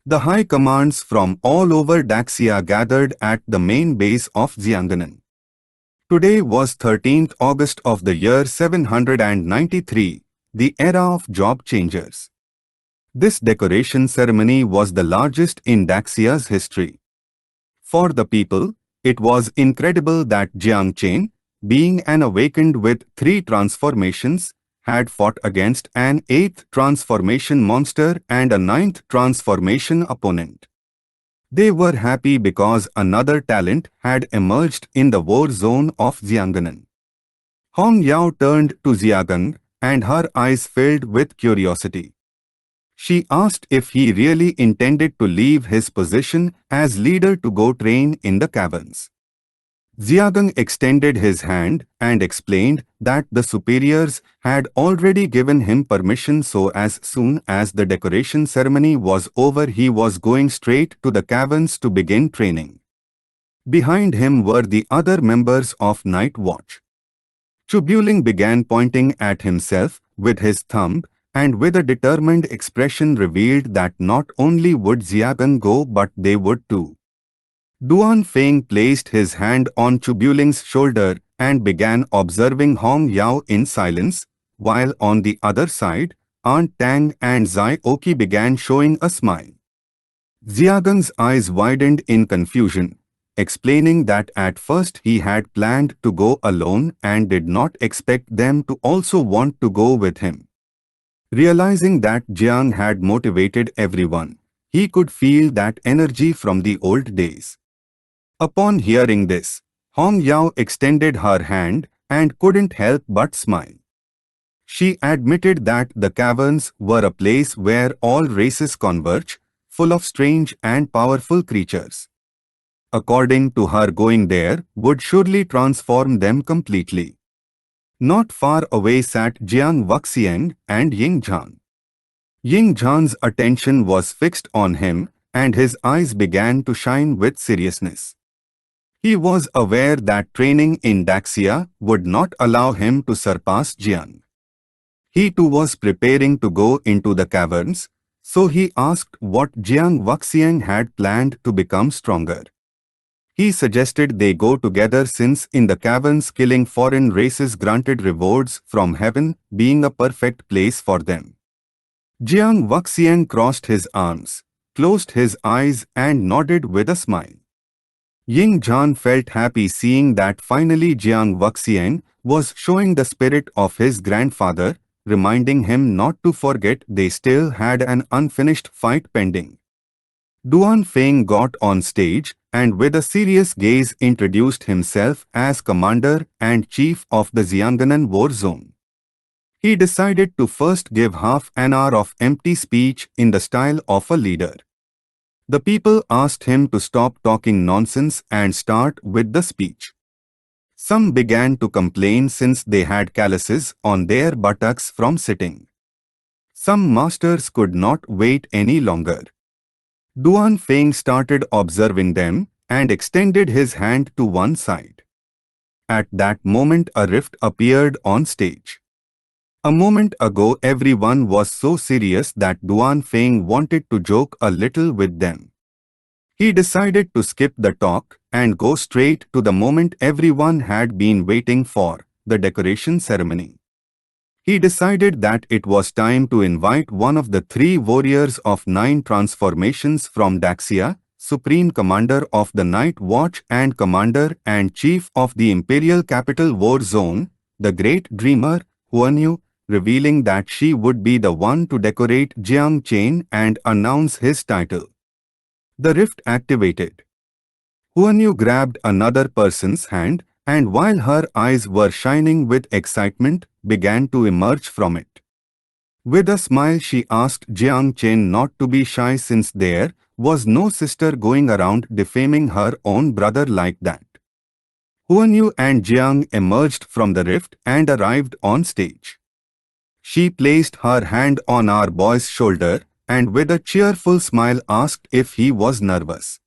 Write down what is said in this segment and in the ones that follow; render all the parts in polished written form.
The high commands from all over Daxia gathered at the main base of Xianganan. Today was 13th August of the year 793, the era of job changers. This decoration ceremony was the largest in Daxia's history. For the people, it was incredible that Jiang Chen, being an awakened with 3 transformations, had fought against an 8th transformation monster and a 9th transformation opponent. They were happy because another talent had emerged in the war zone of Xianganan. Hong Yao turned to Xiagang, and her eyes filled with curiosity. She asked if he really intended to leave his position as leader to go train in the caverns. Xiagang extended his hand and explained that the superiors had already given him permission, so as soon as the decoration ceremony was over he was going straight to the caverns to begin training. Behind him were the other members of Night Watch. Chubuling began pointing at himself with his thumb, and with a determined expression revealed that not only would Xiagang go but they would too. Duan Feng placed his hand on Chubuling's shoulder and began observing Hong Yao in silence, while on the other side, Aunt Tang and Zai Oki began showing a smile. Xiagang's eyes widened in confusion, explaining that at first he had planned to go alone and did not expect them to also want to go with him. Realizing that Jiang had motivated everyone, he could feel that energy from the old days. Upon hearing this, Hong Yao extended her hand and couldn't help but smile. She admitted that the caverns were a place where all races converge, full of strange and powerful creatures. According to her, going there would surely transform them completely. Not far away sat Jiang Wuxian and Ying Zhan. Ying Zhan's attention was fixed on him, and his eyes began to shine with seriousness. He was aware that training in Daxia would not allow him to surpass Jiang. He too was preparing to go into the caverns, so he asked what Jiang Wuxian had planned to become stronger. He suggested they go together since in the caverns killing foreign races granted rewards from heaven, being a perfect place for them. Jiang Wuxian crossed his arms, closed his eyes and nodded with a smile. Ying Zhan felt happy seeing that finally Jiang Wuxian was showing the spirit of his grandfather, reminding him not to forget they still had an unfinished fight pending. Duan Feng got on stage and with a serious gaze introduced himself as commander and chief of the Xianganan war zone. He decided to first give half an hour of empty speech in the style of a leader. The people asked him to stop talking nonsense and start with the speech. Some began to complain since they had calluses on their buttocks from sitting. Some masters could not wait any longer. Duan Feng started observing them and extended his hand to one side. At that moment a rift appeared on stage. A moment ago everyone was so serious that Duan Feng wanted to joke a little with them. He decided to skip the talk and go straight to the moment everyone had been waiting for, the decoration ceremony. He decided that it was time to invite one of the 3 warriors of 9 transformations from Daxia, Supreme Commander of the Night Watch and Commander and Chief of the Imperial Capital War Zone, the Great Dreamer, Huanyu, revealing that she would be the one to decorate Jiang Chen and announce his title. The rift activated. Huanyu grabbed another person's hand, and while her eyes were shining with excitement, began to emerge from it. With a smile she asked Jiang Chen not to be shy since there was no sister going around defaming her own brother like that. Huanyu and Jiang emerged from the rift and arrived on stage. She placed her hand on our boy's shoulder and with a cheerful smile asked if he was nervous.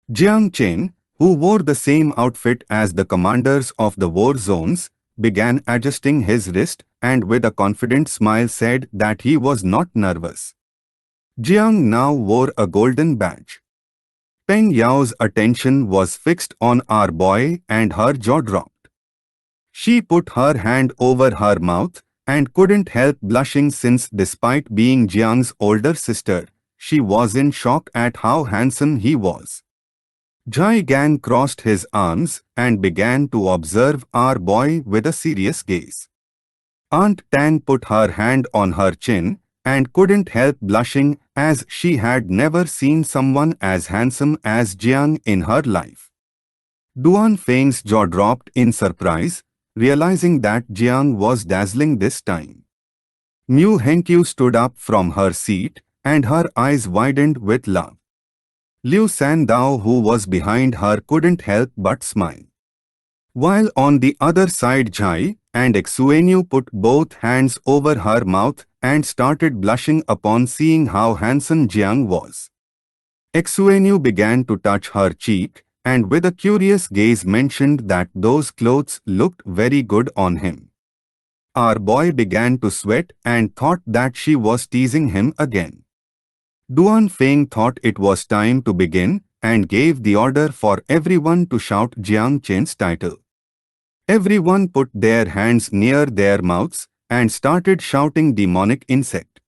Jiang Chen, who wore the same outfit as the commanders of the war zones, began adjusting his wrist and with a confident smile said that he was not nervous. Jiang now wore a golden badge. Peng Yao's attention was fixed on our boy and her jaw dropped. She put her hand over her mouth and couldn't help blushing since despite being Jiang's older sister, she was in shock at how handsome he was. Jai Gan crossed his arms and began to observe our boy with a serious gaze. Aunt Tan put her hand on her chin and couldn't help blushing as she had never seen someone as handsome as Jiang in her life. Duan Feng's jaw dropped in surprise, realizing that Jiang was dazzling this time. Mu Henkyu stood up from her seat and her eyes widened with love. Liu Sandao, who was behind her, couldn't help but smile. While on the other side Jai and Exuenu put both hands over her mouth and started blushing upon seeing how handsome Jiang was. Exuenu began to touch her cheek and with a curious gaze mentioned that those clothes looked very good on him. Our boy began to sweat and thought that she was teasing him again. Duan Feng thought it was time to begin and gave the order for everyone to shout Jiang Chen's title. Everyone put their hands near their mouths and started shouting demonic insect.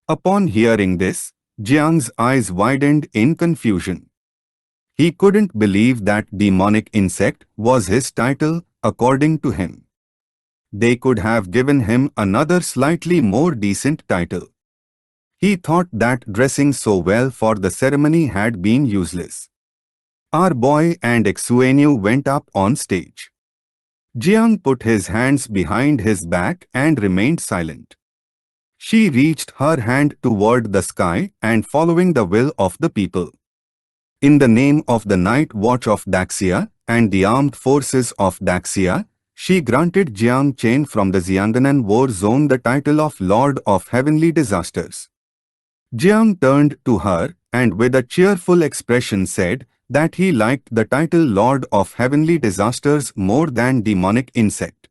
Upon hearing this, Jiang's eyes widened in confusion. He couldn't believe that demonic insect was his title according to him. They could have given him another slightly more decent title. He thought that dressing so well for the ceremony had been useless. Our boy and Exuenu went up on stage. Jiang put his hands behind his back and remained silent. She reached her hand toward the sky and following the will of the people. In the name of the Night Watch of Daxia and the armed forces of Daxia, she granted Jiang Chen from the Xianganan war zone the title of Lord of Heavenly Disasters. Jiang turned to her and with a cheerful expression said that he liked the title Lord of Heavenly Disasters more than demonic insect.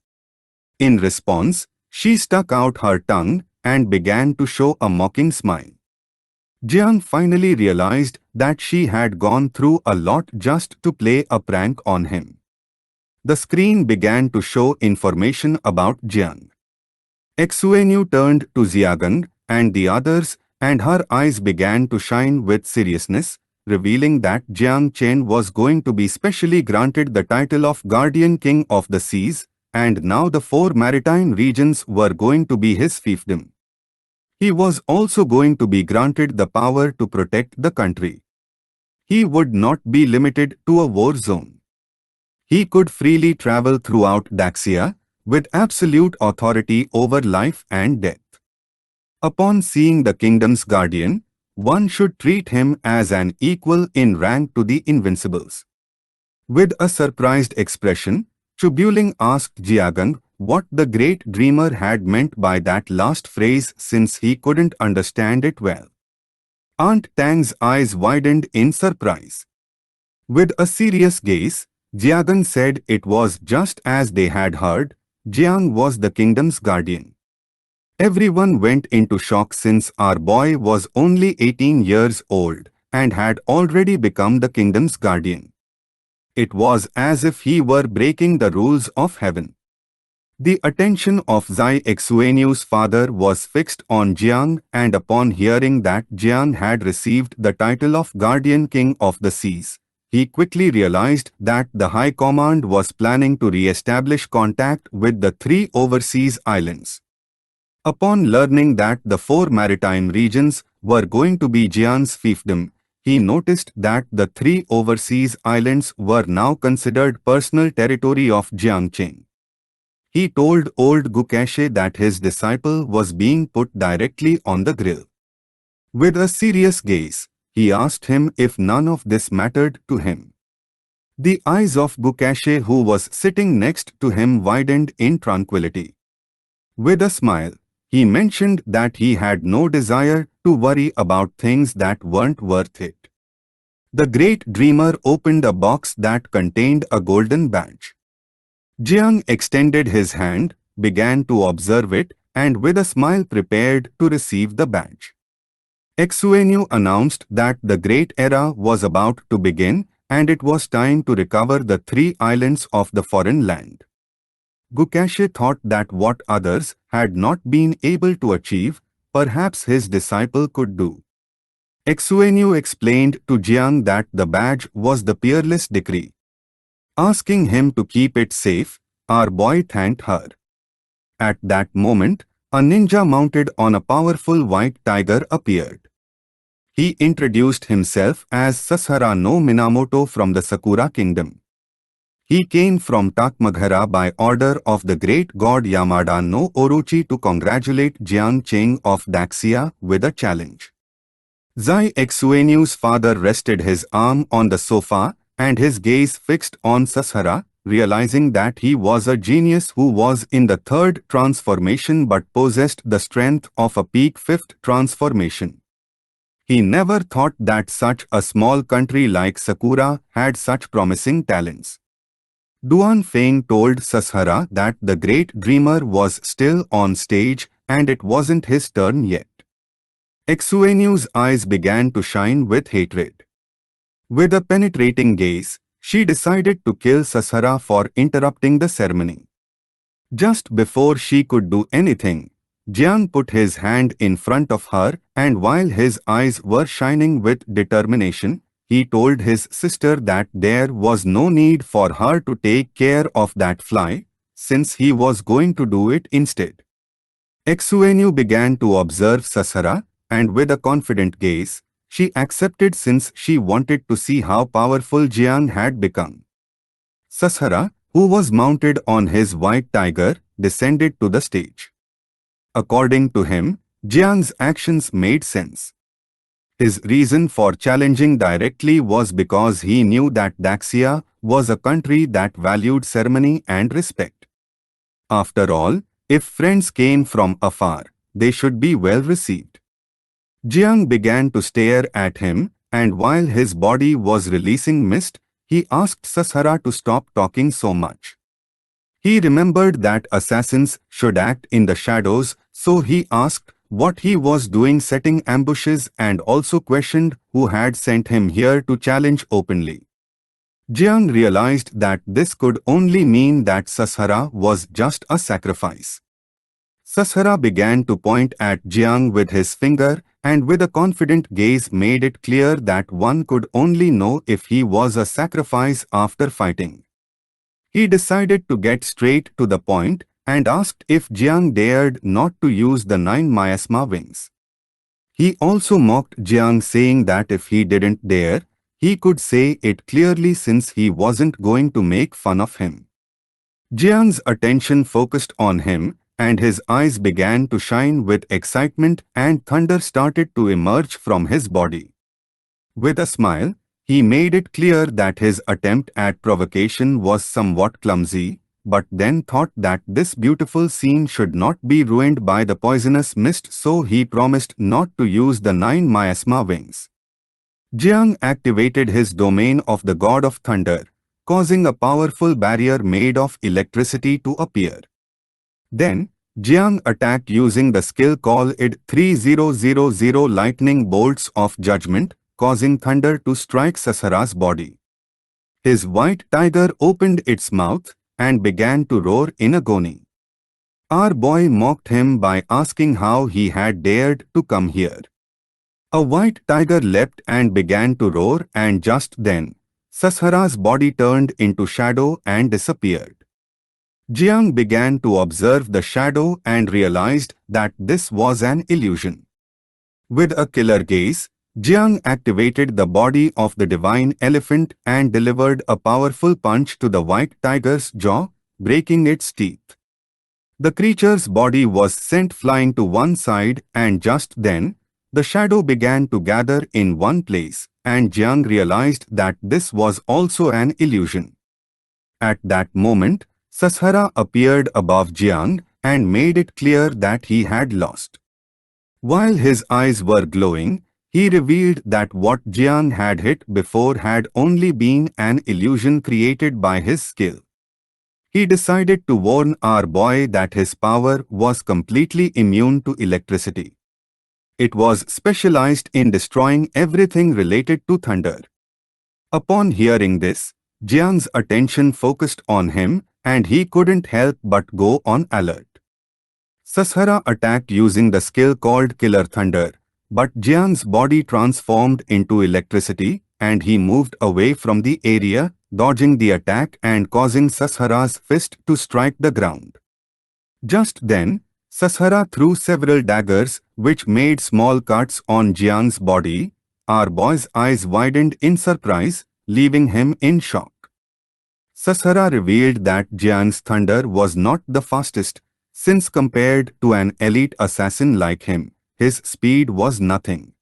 In response, she stuck out her tongue and began to show a mocking smile. Jiang finally realized that she had gone through a lot just to play a prank on him. The screen began to show information about Jiang. Exuenu turned to Xiagang and the others and her eyes began to shine with seriousness, revealing that Jiang Chen was going to be specially granted the title of Guardian King of the Seas, and now the 4 maritime regions were going to be his fiefdom. He was also going to be granted the power to protect the country. He would not be limited to a war zone. He could freely travel throughout Daxia with absolute authority over life and death. Upon seeing the kingdom's guardian, one should treat him as an equal in rank to the invincibles. With a surprised expression, Chubuling asked Jiagang what the great dreamer had meant by that last phrase since he couldn't understand it well. Aunt Tang's eyes widened in surprise. With a serious gaze, Jiagang said it was just as they had heard, Jiang was the kingdom's guardian. Everyone went into shock since our boy was only 18 years old and had already become the kingdom's guardian. It was as if he were breaking the rules of heaven. The attention of Zai Exuenu's father was fixed on Jiang, and upon hearing that Jiang had received the title of Guardian King of the Seas, he quickly realized that the High Command was planning to re-establish contact with the 3 overseas islands. Upon learning that the 4 maritime regions were going to be Jiang's fiefdom, he noticed that the 3 overseas islands were now considered personal territory of Jiang Chen. He told old Gukashe that his disciple was being put directly on the grill. With a serious gaze, he asked him if none of this mattered to him. The eyes of Gukashe, who was sitting next to him, widened in tranquility. With a smile, he mentioned that he had no desire to worry about things that weren't worth it. The great dreamer opened a box that contained a golden badge. Jiang extended his hand, began to observe it, and with a smile prepared to receive the badge. Exuenu announced that the great era was about to begin and it was time to recover the 3 islands of the foreign land. Gukashe thought that what others had not been able to achieve, perhaps his disciple could do. Exuenu explained to Jiang that the badge was the peerless decree. Asking him to keep it safe, our boy thanked her. At that moment, a ninja mounted on a powerful white tiger appeared. He introduced himself as Sasahara no Minamoto from the Sakura kingdom. He came from Takmaghara by order of the great god Yamada no Orochi to congratulate Jiang Cheng of Daxia with a challenge. Zai Exuenu's father rested his arm on the sofa and his gaze fixed on Sasahara, realizing that he was a genius who was in the 3rd transformation but possessed the strength of a peak 5th transformation. He never thought that such a small country like Sakura had such promising talents. Duan Feng told Sasahara that the great dreamer was still on stage and it wasn't his turn yet. Exuenu's eyes began to shine with hatred. With a penetrating gaze, she decided to kill Sasahara for interrupting the ceremony. Just before she could do anything, Jiang put his hand in front of her and while his eyes were shining with determination, he told his sister that there was no need for her to take care of that fly, since he was going to do it instead. Exuenu began to observe Sasahara, and with a confident gaze, she accepted since she wanted to see how powerful Jiang had become. Sasahara, who was mounted on his white tiger, descended to the stage. According to him, Jiang's actions made sense. His reason for challenging directly was because he knew that Daxia was a country that valued ceremony and respect. After all, if friends came from afar, they should be well received. Jiang began to stare at him, and while his body was releasing mist, he asked Sasahara to stop talking so much. He remembered that assassins should act in the shadows, so he asked what he was doing setting ambushes and also questioned who had sent him here to challenge openly. Jiang realized that this could only mean that Sasahara was just a sacrifice. Sasahara began to point at Jiang with his finger and with a confident gaze made it clear that one could only know if he was a sacrifice after fighting. He decided to get straight to the point and asked if Jiang dared not to use the 9 miasma wings. He also mocked Jiang saying that if he didn't dare, he could say it clearly since he wasn't going to make fun of him. Jiang's attention focused on him and his eyes began to shine with excitement and thunder started to emerge from his body. With a smile, he made it clear that his attempt at provocation was somewhat clumsy, but then thought that this beautiful scene should not be ruined by the poisonous mist, so he promised not to use the 9 miasma wings. Jiang activated his domain of the god of thunder, causing a powerful barrier made of electricity to appear. Then, Jiang attacked using the skill called 3000 lightning bolts of judgment, causing thunder to strike Sasahara's body. His white tiger opened its mouth and began to roar in agony. Our boy mocked him by asking how he had dared to come here. A white tiger leapt and began to roar, and just then, Sasahara's body turned into shadow and disappeared. Jiang began to observe the shadow and realized that this was an illusion. With a killer gaze, Jiang activated the body of the divine elephant and delivered a powerful punch to the white tiger's jaw, breaking its teeth. The creature's body was sent flying to one side, and just then, the shadow began to gather in one place, and Jiang realized that this was also an illusion. At that moment, Sasahara appeared above Jiang and made it clear that he had lost. While his eyes were glowing, he revealed that what Jiang had hit before had only been an illusion created by his skill. He decided to warn our boy that his power was completely immune to electricity. It was specialized in destroying everything related to thunder. Upon hearing this, Jian's attention focused on him, and he couldn't help but go on alert. Sashara attacked using the skill called Killer Thunder, but Jian's body transformed into electricity, and he moved away from the area, dodging the attack and causing Sashara's fist to strike the ground. Just then, Sashara threw several daggers, which made small cuts on Jian's body. Our boy's eyes widened in surprise, leaving him in shock. Sashara revealed that Jian's thunder was not the fastest, since compared to an elite assassin like him, his speed was nothing.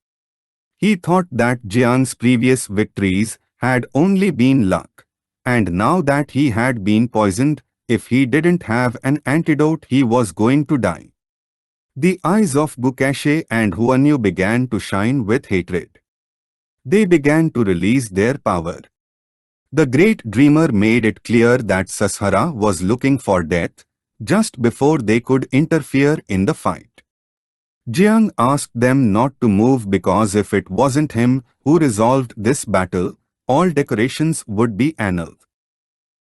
He thought that Jian's previous victories had only been luck, and now that he had been poisoned, if he didn't have an antidote he was going to die. The eyes of Gukashe and Huanyu began to shine with hatred. They began to release their power. The great dreamer made it clear that Sashara was looking for death, just before they could interfere in the fight. Jiang asked them not to move because if it wasn't him who resolved this battle, all decorations would be annulled.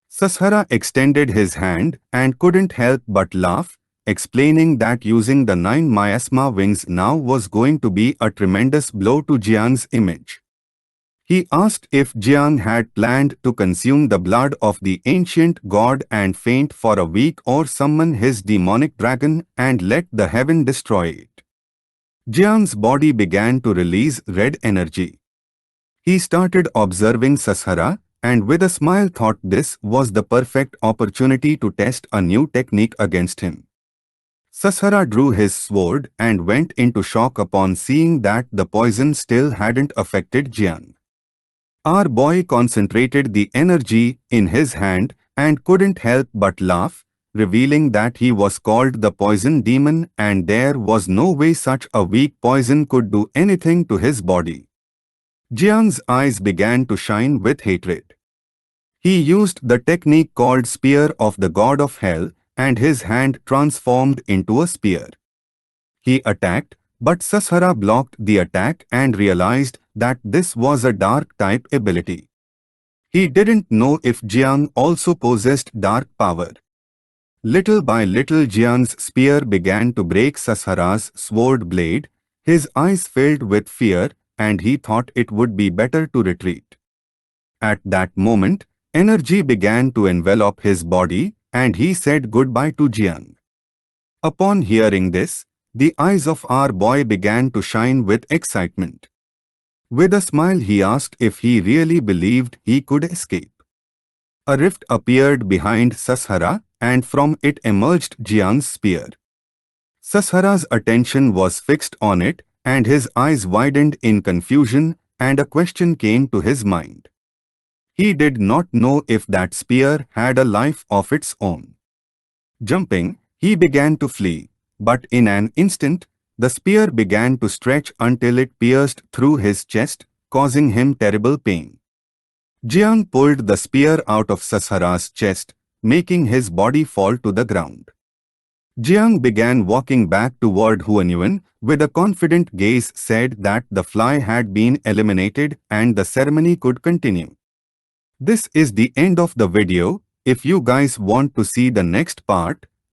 Sashara extended his hand and couldn't help but laugh, explaining that using the 9 miasma wings now was going to be a tremendous blow to Jiang's image. He asked if Jiang had planned to consume the blood of the ancient god and faint for a week or summon his demonic dragon and let the heaven destroy it. Jiang's body began to release red energy. He started observing Sashara and with a smile thought this was the perfect opportunity to test a new technique against him. Sashara drew his sword and went into shock upon seeing that the poison still hadn't affected Jiang. Our boy concentrated the energy in his hand and couldn't help but laugh, revealing that he was called the poison demon and there was no way such a weak poison could do anything to his body. Jiang's eyes began to shine with hatred. He used the technique called Spear of the God of Hell and his hand transformed into a spear. He attacked, but Sashara blocked the attack and realized that this was a dark type ability. He didn't know if Jiang also possessed dark power. Little by little Jiang's spear began to break Sashara's sword blade, his eyes filled with fear, and he thought it would be better to retreat. At that moment, energy began to envelop his body, and he said goodbye to Jiang. Upon hearing this, the eyes of our boy began to shine with excitement. With a smile he asked if he really believed he could escape. A rift appeared behind Sashara, and from it emerged Jiang's spear. Sashara's attention was fixed on it, and his eyes widened in confusion, and a question came to his mind. He did not know if that spear had a life of its own. Jumping, he began to flee, but in an instant, the spear began to stretch until it pierced through his chest, causing him terrible pain. Jiang pulled the spear out of Sashara's chest, making his body fall to the ground. Jiang began walking back toward Huanyuan, with a confident gaze said that the fly had been eliminated and the ceremony could continue. This is the end of the video. If you guys want to see the next part,